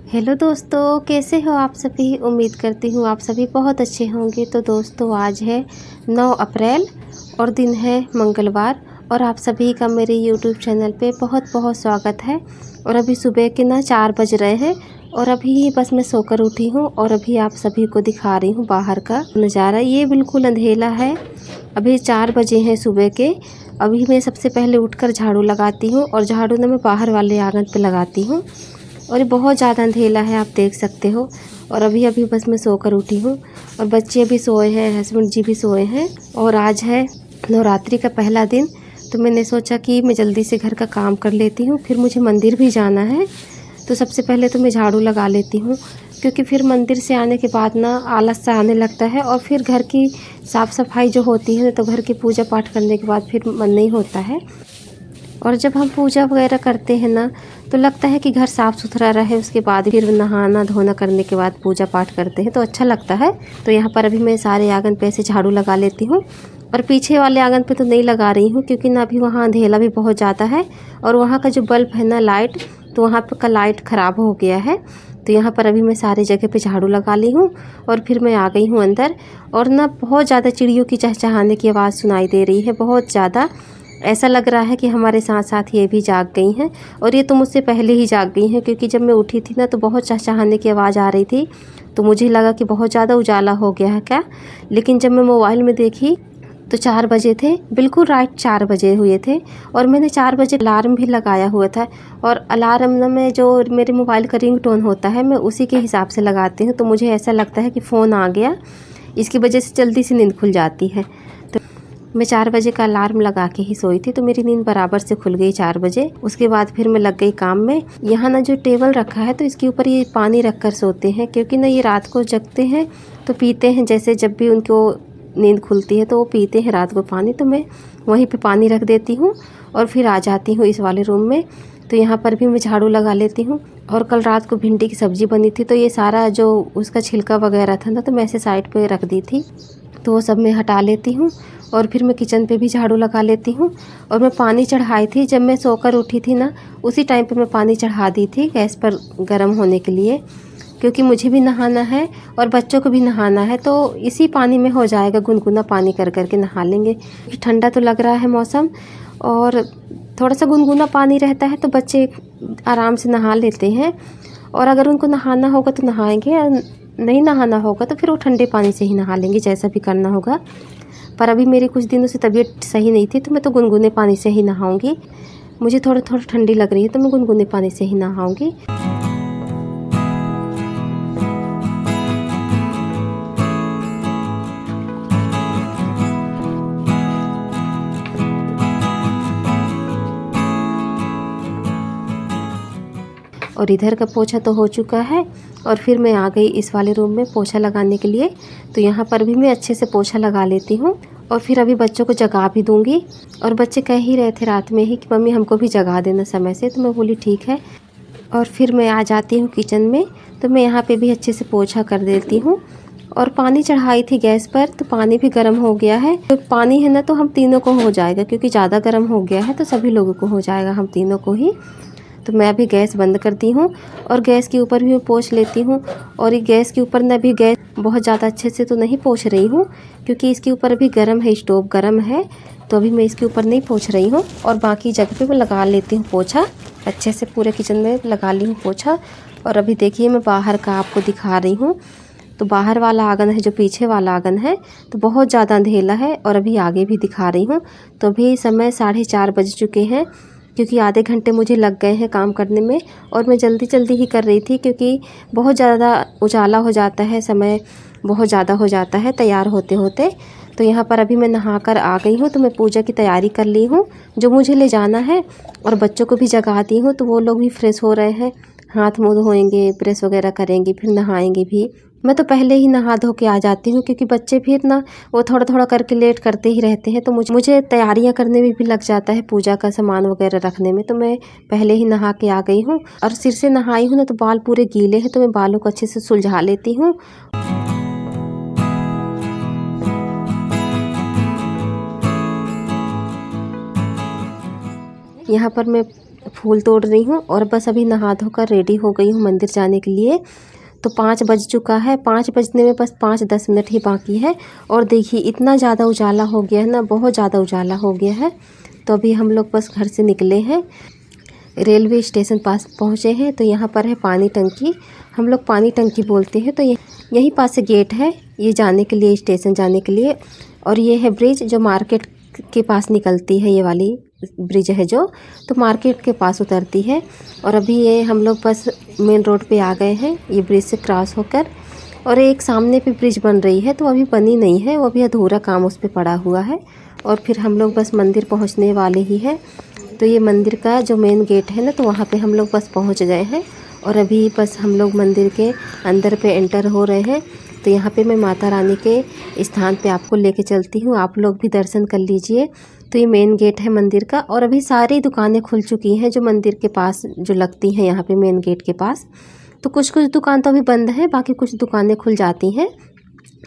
Hello दोस्तों, कैसे हो आप सभी। उम्मीद करती हूँ आप सभी बहुत अच्छे होंगे। तो दोस्तों, आज है 9 अप्रैल और दिन है मंगलवार और आप सभी का मेरे यूट्यूब चैनल पे बहुत बहुत स्वागत है। और अभी सुबह के 4 बज रहे हैं और अभी ही बस मैं सोकर उठी हूँ और अभी आप सभी को दिखा रही हूँ बाहर का नज़ारा। ये बिल्कुल अंधेला है, अभी 4 बजे हैं सुबह के। अभी मैं सबसे पहले उठकर झाड़ू लगाती हूँ और झाड़ू ना मैं बाहर वाले आंगन पे लगाती हूँ। और ये बहुत ज़्यादा अंधेला है, आप देख सकते हो। और अभी अभी बस मैं सोकर उठी हूँ और बच्चे भी सोए हैं, हस्बैंड जी भी सोए हैं। और आज है नवरात्रि का पहला दिन, तो मैंने सोचा कि मैं जल्दी से घर का काम कर लेती हूँ, फिर मुझे मंदिर भी जाना है। तो सबसे पहले तो मैं झाड़ू लगा लेती हूँ, क्योंकि फिर मंदिर से आने के बाद ना आलस सा आने लगता है और फिर घर की साफ़ सफाई जो होती है तो घर की पूजा पाठ करने के बाद फिर मन नहीं होता है। और जब हम पूजा वगैरह करते हैं ना, तो लगता है कि घर साफ़ सुथरा रहे, उसके बाद फिर नहाना धोना करने के बाद पूजा पाठ करते हैं तो अच्छा लगता है। तो यहाँ पर अभी मैं सारे आंगन पे ऐसे झाड़ू लगा लेती हूँ और पीछे वाले आंगन पे तो नहीं लगा रही हूँ, क्योंकि ना अभी वहाँ अंधेला भी बहुत ज़्यादा है और वहाँ का जो बल्ब है ना लाइट, तो वहाँ पर का लाइट ख़राब हो गया है। तो यहाँ पर अभी मैं सारी जगह पे झाड़ू लगा ली हूँ और फिर मैं आ गई हूँ अंदर। और ना बहुत ज़्यादा चिड़ियों की चहचहाने की आवाज़ सुनाई दे रही है, बहुत ज़्यादा। ऐसा लग रहा है कि हमारे साथ साथ ये भी जाग गई हैं और ये तो मुझसे पहले ही जाग गई हैं, क्योंकि जब मैं उठी थी ना तो बहुत चहचहाने की आवाज़ आ रही थी। तो मुझे लगा कि बहुत ज़्यादा उजाला हो गया है क्या, लेकिन जब मैं मोबाइल में देखी तो 4 बजे थे, बिल्कुल राइट 4 बजे हुए थे। और मैंने 4 बजे अलार्म भी लगाया हुआ था और अलार्म ना में जो मेरे मोबाइल का रिंगटोन होता है मैं उसी के हिसाब से लगाती हूँ। तो मुझे ऐसा लगता है कि फ़ोन आ गया, इसकी वजह से जल्दी से नींद खुल जाती है। मैं 4 बजे का अलार्म लगा के ही सोई थी, तो मेरी नींद बराबर से खुल गई 4 बजे। उसके बाद फिर मैं लग गई काम में। यहाँ ना जो टेबल रखा है तो इसके ऊपर ये पानी रख कर सोते हैं, क्योंकि ना ये रात को जगते हैं तो पीते हैं, जैसे जब भी उनको नींद खुलती है तो वो पीते हैं रात को पानी। तो मैं वहीं पे पानी रख देती हूँ और फिर आ जाती हूँ इस वाले रूम में। तो यहाँ पर भी मैं झाड़ू लगा लेती हूँ। और कल रात को भिंडी की सब्ज़ी बनी थी, तो ये सारा जो उसका छिलका वगैरह था ना तो मैं ऐसे साइड पे रख दी थी, तो वो सब मैं हटा लेती हूँ। और फिर मैं किचन पे भी झाड़ू लगा लेती हूँ। और मैं पानी चढ़ाई थी, जब मैं सोकर उठी थी ना उसी टाइम पे मैं पानी चढ़ा दी थी गैस पर गर्म होने के लिए, क्योंकि मुझे भी नहाना है और बच्चों को भी नहाना है। तो इसी पानी में हो जाएगा, गुनगुना पानी कर करके नहा लेंगे। ठंडा तो लग रहा है मौसम और थोड़ा सा गुनगुना पानी रहता है तो बच्चे आराम से नहा लेते हैं। और अगर उनको नहाना होगा तो नहाएंगे, और नहीं नहाना होगा तो फिर वो ठंडे पानी से ही नहा लेंगे, जैसा भी करना होगा। पर अभी मेरी कुछ दिनों से तबीयत सही नहीं थी, तो मैं तो गुनगुने पानी से ही नहाऊंगी। मुझे थोड़ा थोड़ा ठंडी लग रही है तो मैं गुनगुने पानी से ही नहाऊंगी। और इधर का पोछा तो हो चुका है और फिर मैं आ गई इस वाले रूम में पोछा लगाने के लिए। तो यहाँ पर भी मैं अच्छे से पोछा लगा लेती हूँ और फिर अभी बच्चों को जगा भी दूँगी। और बच्चे कह ही रहे थे रात में ही कि मम्मी हमको भी जगा देना समय से, तो मैं बोली ठीक है। और फिर मैं आ जाती हूँ किचन में, तो मैं यहाँ पे भी अच्छे से पोछा कर देती हूँ। और पानी चढ़ाई थी गैस पर, तो पानी भी गर्म हो गया है। तो पानी है ना तो हम तीनों को हो जाएगा, क्योंकि ज़्यादा गर्म हो गया है तो सभी लोगों को हो जाएगा, हम तीनों को ही। तो मैं अभी गैस बंद करती हूँ और गैस के ऊपर भी मैं पोंछ लेती हूँ। और ये गैस के ऊपर ना भी गैस बहुत ज़्यादा अच्छे से तो नहीं पोंछ रही हूँ, क्योंकि इसके ऊपर अभी गर्म है, स्टोव गर्म है, तो अभी मैं इसके ऊपर नहीं पोंछ रही हूँ। और बाकी जगह पे मैं लगा लेती हूँ पोछा, अच्छे से पूरे किचन में लगा ली हूँ पोछा। और अभी देखिए मैं बाहर का आपको दिखा रही हूँ। तो बाहर वाला आंगन है, जो पीछे वाला आंगन है, तो बहुत ज़्यादा अंधेला है। और अभी आगे भी दिखा रही हूँ। तो अभी समय 4:30 बज चुके हैं, क्योंकि आधे घंटे मुझे लग गए हैं काम करने में। और मैं जल्दी जल्दी ही कर रही थी, क्योंकि बहुत ज़्यादा उजाला हो जाता है, समय बहुत ज़्यादा हो जाता है तैयार होते होते। तो यहाँ पर अभी मैं नहा कर आ गई हूँ, तो मैं पूजा की तैयारी कर ली हूँ जो मुझे ले जाना है। और बच्चों को भी जगा दी हूँ, तो वो लोग भी फ्रेश हो रहे हैं, हाथ मुँह धोएंगे, प्रेस वगैरह करेंगे, फिर नहाएंगे भी। मैं तो पहले ही नहा धो के आ जाती हूँ, क्योंकि बच्चे फिर ना वो थोड़ा थोड़ा करके लेट करते ही रहते हैं, तो मुझे तैयारियाँ करने में भी लग जाता है, पूजा का सामान वगैरह रखने में। तो मैं पहले ही नहा के आ गई हूँ। और सिर से नहाई हूँ ना तो बाल पूरे गीले हैं, तो मैं बालों को अच्छे से सुलझा लेती हूँ। यहाँ पर मैं फूल तोड़ रही हूँ और बस अभी नहा धोकर रेडी हो गई हूँ मंदिर जाने के लिए। तो 5 बज चुका है, 5 बजने में बस 5-10 मिनट ही बाकी है। और देखिए इतना ज़्यादा उजाला हो गया है ना, बहुत ज़्यादा उजाला हो गया है। तो अभी हम लोग बस घर से निकले हैं, रेलवे स्टेशन पास पहुँचे हैं। तो यहाँ पर है पानी टंकी, हम लोग पानी टंकी बोलते हैं। तो यहीं पास से गेट है ये जाने के लिए, स्टेशन जाने के लिए। और ये है ब्रिज जो मार्केट के पास निकलती है, ये वाली ब्रिज है जो, तो मार्केट के पास उतरती है। और अभी ये हम लोग बस मेन रोड पे आ गए हैं ये ब्रिज से क्रॉस होकर। और एक सामने पे ब्रिज बन रही है, तो अभी बनी नहीं है, वो अभी अधूरा काम उस पर पड़ा हुआ है। और फिर हम लोग बस मंदिर पहुंचने वाले ही हैं। तो ये मंदिर का जो मेन गेट है ना, तो वहाँ पे हम लोग बस पहुँच गए हैं। और अभी बस हम लोग मंदिर के अंदर पे एंटर हो रहे हैं। तो यहाँ पे मैं माता रानी के स्थान पे आपको लेके चलती हूँ, आप लोग भी दर्शन कर लीजिए। तो ये मेन गेट है मंदिर का। और अभी सारी दुकानें खुल चुकी हैं जो मंदिर के पास जो लगती हैं यहाँ पे मेन गेट के पास। तो कुछ कुछ दुकान तो अभी बंद है, बाकी कुछ दुकानें खुल जाती हैं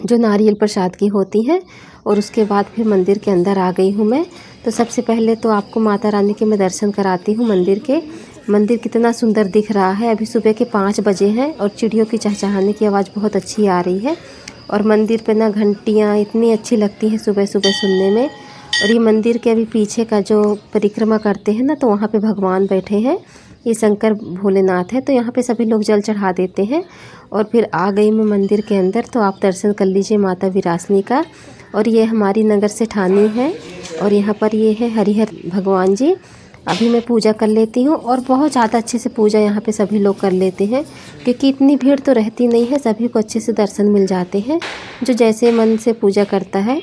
जो नारियल प्रसाद की होती हैं। और उसके बाद फिर मंदिर के अंदर आ गई हूँ मैं। तो सबसे पहले तो आपको माता रानी के मैं दर्शन कराती हूँ मंदिर के। मंदिर कितना सुंदर दिख रहा है। अभी सुबह के 5 बजे हैं और चिड़ियों की चहचहाने की आवाज़ बहुत अच्छी आ रही है। और मंदिर पे ना घंटियाँ इतनी अच्छी लगती हैं सुबह सुबह सुनने में। और ये मंदिर के अभी पीछे का जो परिक्रमा करते हैं ना, तो वहाँ पे भगवान बैठे हैं, ये शंकर भोलेनाथ है। तो यहाँ पे सभी लोग जल चढ़ा देते हैं। और फिर आ गई मैं मंदिर के अंदर। तो आप दर्शन कर लीजिए माता विरासनी का। और ये हमारी नगर से ठानी है। और यहाँ पर ये है हरिहर भगवान जी। अभी मैं पूजा कर लेती हूँ और बहुत ज़्यादा अच्छे से पूजा यहाँ पे सभी लोग कर लेते हैं, क्योंकि इतनी भीड़ तो रहती नहीं है, सभी को अच्छे से दर्शन मिल जाते हैं। जो जैसे मन से पूजा करता है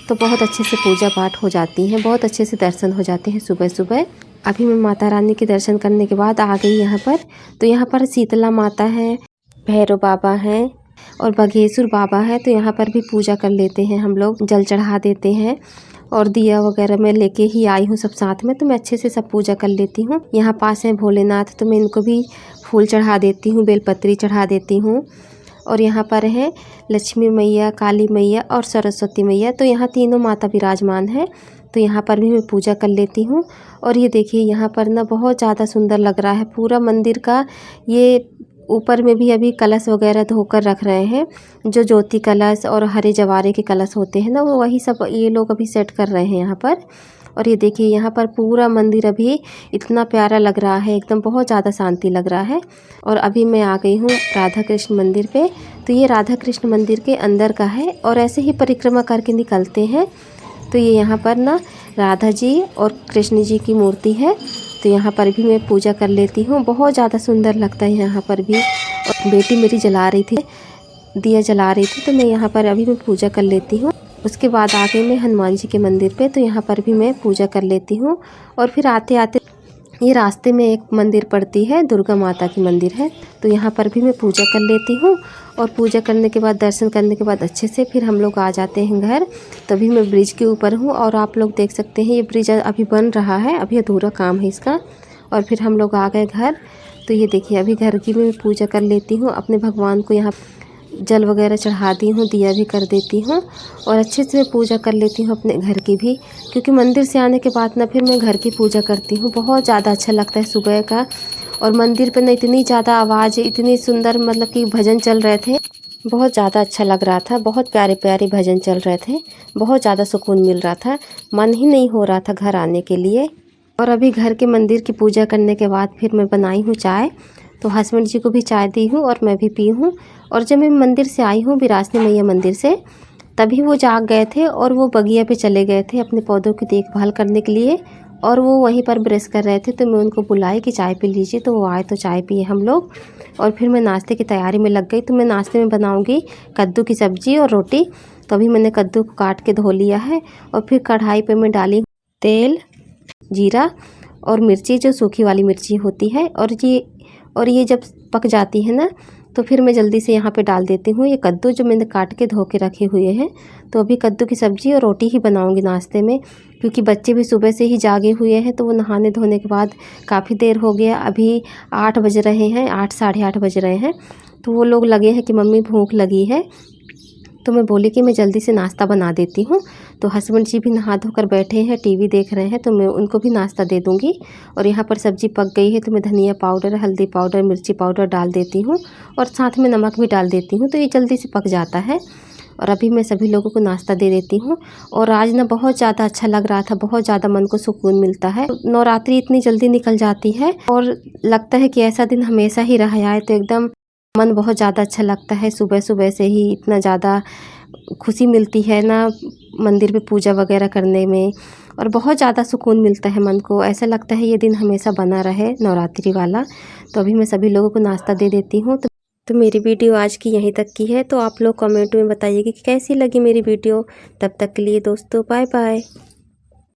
तो बहुत अच्छे से पूजा पाठ हो जाती हैं, बहुत अच्छे से दर्शन हो जाते हैं सुबह सुबह। अभी मैं माता रानी के दर्शन करने के बाद आ गई यहाँ पर। तो यहाँ पर शीतला माता है, भैरव बाबा हैं और बघेश्वर बाबा है। तो यहाँ पर भी पूजा कर लेते हैं हम लोग, जल चढ़ा देते हैं। और दिया वगैरह मैं लेके ही आई हूँ सब साथ में, तो मैं अच्छे से सब पूजा कर लेती हूँ। यहाँ पास है भोलेनाथ, तो मैं इनको भी फूल चढ़ा देती हूँ, बेलपत्री चढ़ा देती हूँ। और यहाँ पर है लक्ष्मी मैया, काली मैया और सरस्वती मैया। तो यहाँ तीनों माता विराजमान है। तो यहाँ पर भी मैं पूजा कर लेती हूँ। और ये देखिए यहाँ पर ना बहुत ज़्यादा सुंदर लग रहा है पूरा मंदिर का। ये ऊपर में भी अभी कलश वगैरह धोकर रख रहे हैं, जो ज्योति कलश और हरे जवारे के कलश होते हैं ना, वो वही सब ये लोग अभी सेट कर रहे हैं यहाँ पर। और ये देखिए यहाँ पर पूरा मंदिर अभी इतना प्यारा लग रहा है, एकदम बहुत ज़्यादा शांति लग रहा है। और अभी मैं आ गई हूँ राधा कृष्ण मंदिर पे। तो ये राधा कृष्ण मंदिर के अंदर का है और ऐसे ही परिक्रमा करके निकलते हैं। तो ये यहाँ पर ना राधा जी और कृष्ण जी की मूर्ति है। तो यहाँ पर भी मैं पूजा कर लेती हूँ, बहुत ज़्यादा सुंदर लगता है यहाँ पर भी। और बेटी मेरी जला रही थी, दिया जला रही थी, तो मैं यहाँ पर अभी मैं पूजा कर लेती हूँ। उसके बाद आ गई मैं हनुमान जी के मंदिर पे। तो यहाँ पर भी मैं पूजा कर लेती हूँ। और फिर आते आते ये रास्ते में एक मंदिर पड़ती है, दुर्गा माता की मंदिर है। तो यहाँ पर भी मैं पूजा कर लेती हूँ। और पूजा करने के बाद, दर्शन करने के बाद अच्छे से फिर हम लोग आ जाते हैं घर। तभी मैं ब्रिज के ऊपर हूँ और आप लोग देख सकते हैं ये ब्रिज अभी बन रहा है, अभी अधूरा काम है इसका। और फिर हम लोग आ गए घर। तो ये देखिए अभी घर की मैं पूजा कर लेती हूँ, अपने भगवान को यहाँ जल वगैरह चढ़ा दी हूँ, दिया भी कर देती हूँ। और अच्छे से मैं पूजा कर लेती हूँ अपने घर की भी, क्योंकि मंदिर से आने के बाद ना फिर मैं घर की पूजा करती हूँ, बहुत ज़्यादा अच्छा लगता है सुबह का। और मंदिर पे ना इतनी ज़्यादा आवाज़, इतनी सुंदर मतलब कि भजन चल रहे थे, बहुत ज़्यादा अच्छा लग रहा था, बहुत प्यारे प्यारे भजन चल रहे थे, बहुत ज़्यादा सुकून मिल रहा था, मन ही नहीं हो रहा था घर आने के लिए। और अभी घर के मंदिर की पूजा करने के बाद फिर मैं बनाई हूँ चाय। तो हस्बैंड जी को भी चाय दी हूँ और मैं भी पी हूँ। और जब मैं मंदिर से आई हूँ विरासनी मैया मंदिर से, तभी वो जाग गए थे और वो बगिया पे चले गए थे अपने पौधों की देखभाल करने के लिए। और वो वहीं पर ब्रश कर रहे थे, तो मैं उनको बुलाई कि चाय पी लीजिए। तो वो आए तो चाय पिए हम लोग। और फिर मैं नाश्ते की तैयारी में लग गई। तो मैं नाश्ते में बनाऊँगी कद्दू की सब्ज़ी और रोटी। तो अभी मैंने कद्दू को काट के धो लिया है। और फिर कढ़ाई पर मैं डाली तेल, जीरा और मिर्ची, जो सूखी वाली मिर्ची होती है। और ये जब पक जाती है ना, तो फिर मैं जल्दी से यहाँ पे डाल देती हूँ ये कद्दू जो मैंने काट के धो के रखे हुए हैं। तो अभी कद्दू की सब्ज़ी और रोटी ही बनाऊँगी नाश्ते में, क्योंकि बच्चे भी सुबह से ही जागे हुए हैं। तो वो नहाने धोने के बाद काफ़ी देर हो गया, अभी 8 बज रहे हैं, 8 साढ़े 8 बज रहे हैं। तो वो लोग लगे हैं कि मम्मी भूख लगी है। तो मैं बोली कि मैं जल्दी से नाश्ता बना देती हूँ। तो हस्बैंड जी भी नहा धोकर बैठे हैं, टीवी देख रहे हैं, तो मैं उनको भी नाश्ता दे दूँगी। और यहाँ पर सब्ज़ी पक गई है तो मैं धनिया पाउडर, हल्दी पाउडर, मिर्ची पाउडर डाल देती हूँ और साथ में नमक भी डाल देती हूँ, तो ये जल्दी से पक जाता है। और अभी मैं सभी लोगों को नाश्ता दे देती हूँ। और आज ना बहुत ज़्यादा अच्छा लग रहा था, बहुत ज़्यादा मन को सुकून मिलता है। नवरात्रि इतनी जल्दी निकल जाती है और लगता है कि ऐसा दिन हमेशा ही रहा आए, तो एकदम मन बहुत ज़्यादा अच्छा लगता है। सुबह सुबह से ही इतना ज़्यादा खुशी मिलती है ना मंदिर में पूजा वगैरह करने में, और बहुत ज़्यादा सुकून मिलता है मन को। ऐसा लगता है ये दिन हमेशा बना रहे नवरात्रि वाला। तो अभी मैं सभी लोगों को नाश्ता दे देती हूँ। तो मेरी वीडियो आज की यहीं तक की है। तो आप लोग कमेंट में बताइएगा कि कैसी लगी मेरी वीडियो। तब तक के लिए दोस्तों बाय बाय।